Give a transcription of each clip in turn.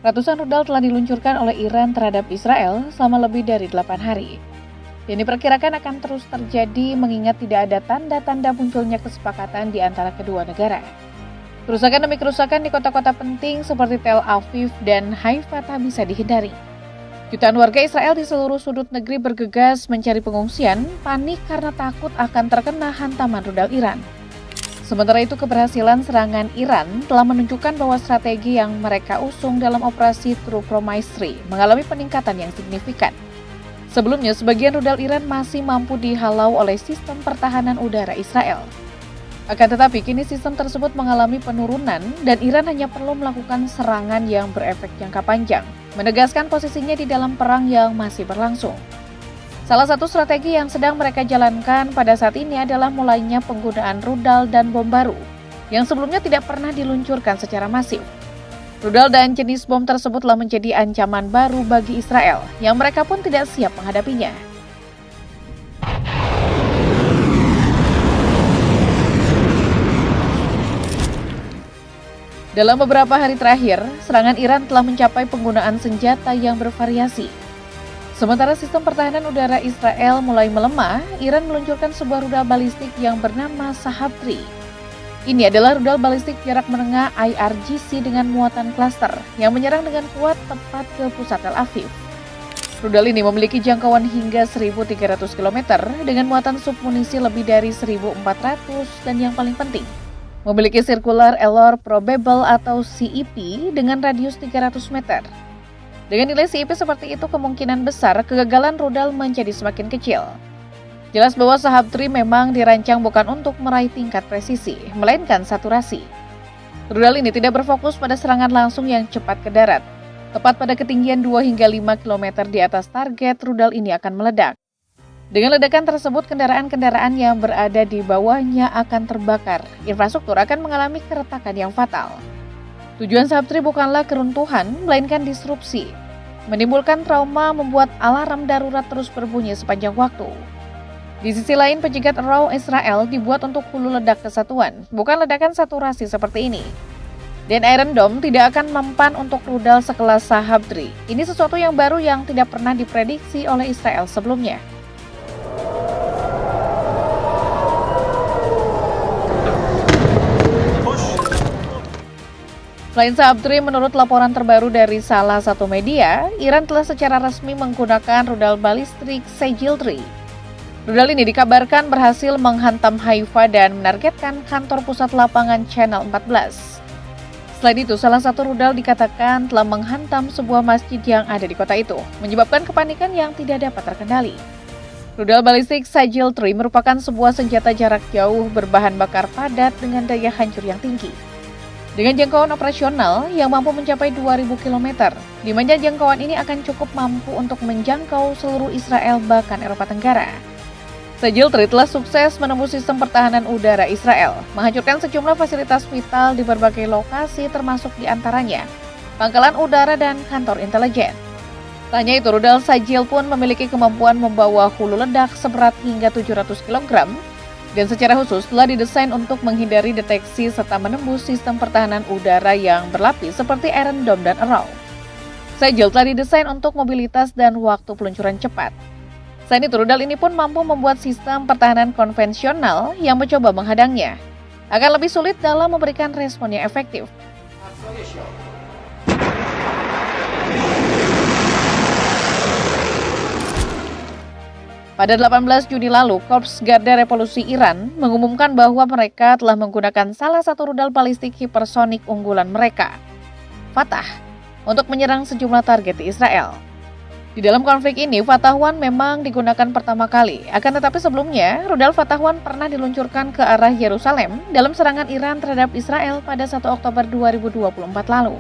Ratusan rudal telah diluncurkan oleh Iran terhadap Israel selama lebih dari 8 hari. Dan diperkirakan akan terus terjadi mengingat tidak ada tanda-tanda munculnya kesepakatan di antara kedua negara. Kerusakan demi kerusakan di kota-kota penting seperti Tel Aviv dan Haifa tak bisa dihindari. Jutaan warga Israel di seluruh sudut negeri bergegas mencari pengungsian, panik karena takut akan terkena hantaman rudal Iran. Sementara itu, keberhasilan serangan Iran telah menunjukkan bahwa strategi yang mereka usung dalam operasi True Promise mengalami peningkatan yang signifikan. Sebelumnya, sebagian rudal Iran masih mampu dihalau oleh sistem pertahanan udara Israel. Akan tetapi, kini sistem tersebut mengalami penurunan dan Iran hanya perlu melakukan serangan yang berefek jangka panjang, menegaskan posisinya di dalam perang yang masih berlangsung. Salah satu strategi yang sedang mereka jalankan pada saat ini adalah mulainya penggunaan rudal dan bom baru, yang sebelumnya tidak pernah diluncurkan secara masif. Rudal dan jenis bom tersebut telah menjadi ancaman baru bagi Israel, yang mereka pun tidak siap menghadapinya. Dalam beberapa hari terakhir, serangan Iran telah mencapai penggunaan senjata yang bervariasi. Sementara sistem pertahanan udara Israel mulai melemah, Iran meluncurkan sebuah rudal balistik yang bernama Shahab-3. Ini adalah rudal balistik jarak menengah IRGC dengan muatan klaster yang menyerang dengan kuat tepat ke pusat Tel Aviv. Rudal ini memiliki jangkauan hingga 1.300 km dengan muatan submunisi lebih dari 1.400 dan yang paling penting, memiliki Circular Error Probable atau CEP dengan radius 300 meter. Dengan nilai CEP seperti itu, kemungkinan besar kegagalan rudal menjadi semakin kecil. Jelas bahwa Shahab-3 memang dirancang bukan untuk meraih tingkat presisi, melainkan saturasi. Rudal ini tidak berfokus pada serangan langsung yang cepat ke darat. Tepat pada ketinggian 2 hingga 5 km di atas target, rudal ini akan meledak. Dengan ledakan tersebut, kendaraan-kendaraan yang berada di bawahnya akan terbakar. Infrastruktur akan mengalami keretakan yang fatal. Tujuan Shahab-3 bukanlah keruntuhan, melainkan disrupsi. Menimbulkan trauma membuat alarm darurat terus berbunyi sepanjang waktu. Di sisi lain, pencegat RAW Israel dibuat untuk hulu ledak kesatuan, bukan ledakan saturasi seperti ini. Dan Iron Dome tidak akan mempan untuk rudal sekelas Shahab-3. Ini sesuatu yang baru yang tidak pernah diprediksi oleh Israel sebelumnya. Selain Shahab-3, menurut laporan terbaru dari salah satu media, Iran telah secara resmi menggunakan rudal balistik Shahab-3. Rudal ini dikabarkan berhasil menghantam Haifa dan menargetkan kantor pusat lapangan Channel 14. Selain itu, salah satu rudal dikatakan telah menghantam sebuah masjid yang ada di kota itu, menyebabkan kepanikan yang tidak dapat terkendali. Rudal balistik Shahab-3 merupakan sebuah senjata jarak jauh berbahan bakar padat dengan daya hancur yang tinggi. Dengan jangkauan operasional yang mampu mencapai 2.000 km, di mana jangkauan ini akan cukup mampu untuk menjangkau seluruh Israel bahkan Eropa Tenggara. Shahab-3 telah sukses menembus sistem pertahanan udara Israel, menghancurkan sejumlah fasilitas vital di berbagai lokasi termasuk di antaranya pangkalan udara dan kantor intelijen. Tak hanya itu, rudal Shahab pun memiliki kemampuan membawa hulu ledak seberat hingga 700 kg, dan secara khusus telah didesain untuk menghindari deteksi serta menembus sistem pertahanan udara yang berlapis seperti Iron Dome dan Arrow. Shahab telah didesain untuk mobilitas dan waktu peluncuran cepat. Selain itu, rudal ini pun mampu membuat sistem pertahanan konvensional yang mencoba menghadangnya akan lebih sulit dalam memberikan respon yang efektif. Pada 18 Juni lalu, Korps Garda Revolusi Iran mengumumkan bahwa mereka telah menggunakan salah satu rudal balistik hipersonik unggulan mereka, Fatah, untuk menyerang sejumlah target di Israel. Di dalam konflik ini, Fatah 1 memang digunakan pertama kali, akan tetapi sebelumnya, rudal Fatah 1 pernah diluncurkan ke arah Yerusalem dalam serangan Iran terhadap Israel pada 1 Oktober 2024 lalu.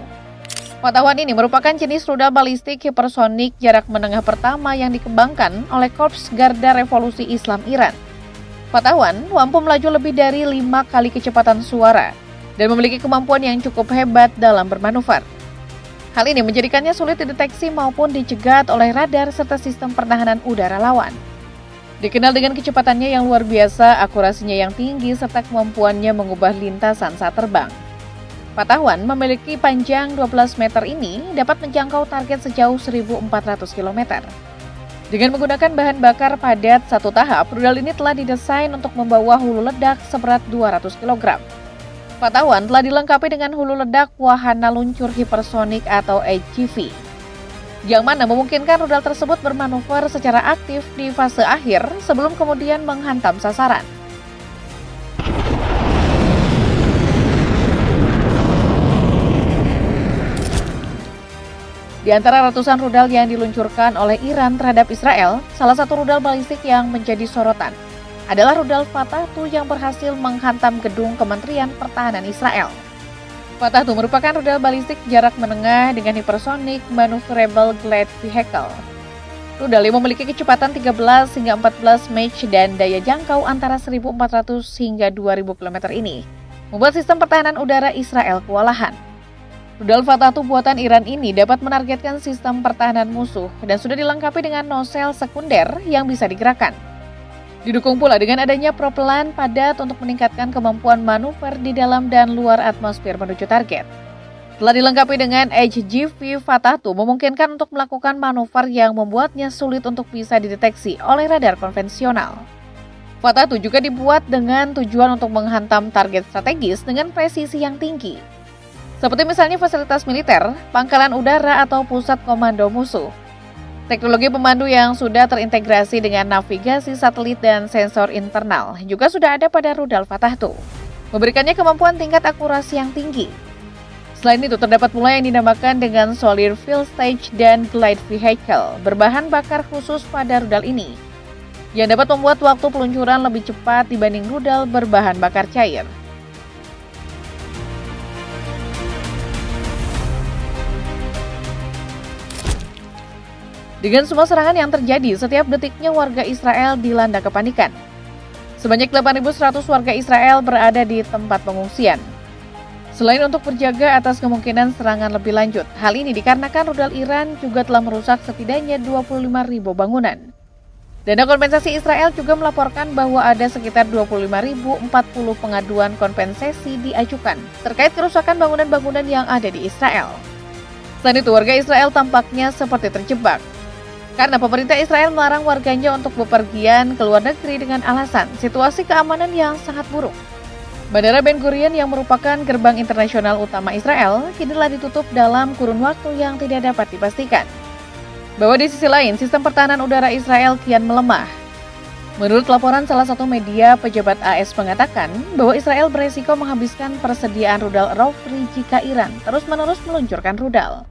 Fatah 1 ini merupakan jenis rudal balistik hipersonik jarak menengah pertama yang dikembangkan oleh Korps Garda Revolusi Islam Iran. Fatah 1 mampu melaju lebih dari 5 kali kecepatan suara dan memiliki kemampuan yang cukup hebat dalam bermanuver. Hal ini menjadikannya sulit dideteksi maupun dicegat oleh radar serta sistem pertahanan udara lawan. Dikenal dengan kecepatannya yang luar biasa, akurasinya yang tinggi, serta kemampuannya mengubah lintasan saat terbang. Fatah One memiliki panjang 12 meter ini dapat menjangkau target sejauh 1.400 km. Dengan menggunakan bahan bakar padat satu tahap, rudal ini telah didesain untuk membawa hulu ledak seberat 200 kg. Fatah One telah dilengkapi dengan hulu ledak wahana luncur hipersonik atau HGV, yang mana memungkinkan rudal tersebut bermanuver secara aktif di fase akhir sebelum kemudian menghantam sasaran. Di antara ratusan rudal yang diluncurkan oleh Iran terhadap Israel, salah satu rudal balistik yang menjadi sorotan adalah rudal Fatah II yang berhasil menghantam gedung Kementerian Pertahanan Israel. Fatah II merupakan rudal balistik jarak menengah dengan hypersonic maneuverable glide vehicle. Rudal yang memiliki kecepatan 13 hingga 14 Mach dan daya jangkau antara 1.400 hingga 2.000 km ini membuat sistem pertahanan udara Israel kewalahan. Rudal Fatah II buatan Iran ini dapat menargetkan sistem pertahanan musuh dan sudah dilengkapi dengan nosel sekunder yang bisa digerakkan. Didukung pula dengan adanya propelan padat untuk meningkatkan kemampuan manuver di dalam dan luar atmosfer menuju target. Telah dilengkapi dengan HGV, Fatah II memungkinkan untuk melakukan manuver yang membuatnya sulit untuk bisa dideteksi oleh radar konvensional. Fatah II juga dibuat dengan tujuan untuk menghantam target strategis dengan presisi yang tinggi, seperti misalnya fasilitas militer, pangkalan udara, atau pusat komando musuh. Teknologi pemandu yang sudah terintegrasi dengan navigasi satelit dan sensor internal juga sudah ada pada rudal Fatah II, memberikannya kemampuan tingkat akurasi yang tinggi. Selain itu, terdapat pula yang dinamakan dengan Solid Field Stage dan Glide Vehicle berbahan bakar khusus pada rudal ini, yang dapat membuat waktu peluncuran lebih cepat dibanding rudal berbahan bakar cair. Dengan semua serangan yang terjadi, setiap detiknya warga Israel dilanda kepanikan. Sebanyak 8.100 warga Israel berada di tempat pengungsian. Selain untuk berjaga atas kemungkinan serangan lebih lanjut, hal ini dikarenakan rudal Iran juga telah merusak setidaknya 25.000 bangunan. Dana Kompensasi Israel juga melaporkan bahwa ada sekitar 25.040 pengaduan kompensasi diajukan terkait kerusakan bangunan-bangunan yang ada di Israel. Selain itu, warga Israel tampaknya seperti terjebak, karena pemerintah Israel melarang warganya untuk bepergian ke luar negeri dengan alasan situasi keamanan yang sangat buruk. Bandara Ben Gurion yang merupakan gerbang internasional utama Israel kini telah ditutup dalam kurun waktu yang tidak dapat dipastikan. Bahwa di sisi lain, sistem pertahanan udara Israel kian melemah. Menurut laporan salah satu media, pejabat AS mengatakan bahwa Israel beresiko menghabiskan persediaan rudal Rafale jika Iran terus-menerus meluncurkan rudal.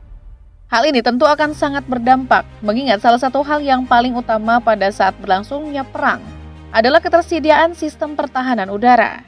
Hal ini tentu akan sangat berdampak, mengingat salah satu hal yang paling utama pada saat berlangsungnya perang adalah ketersediaan sistem pertahanan udara.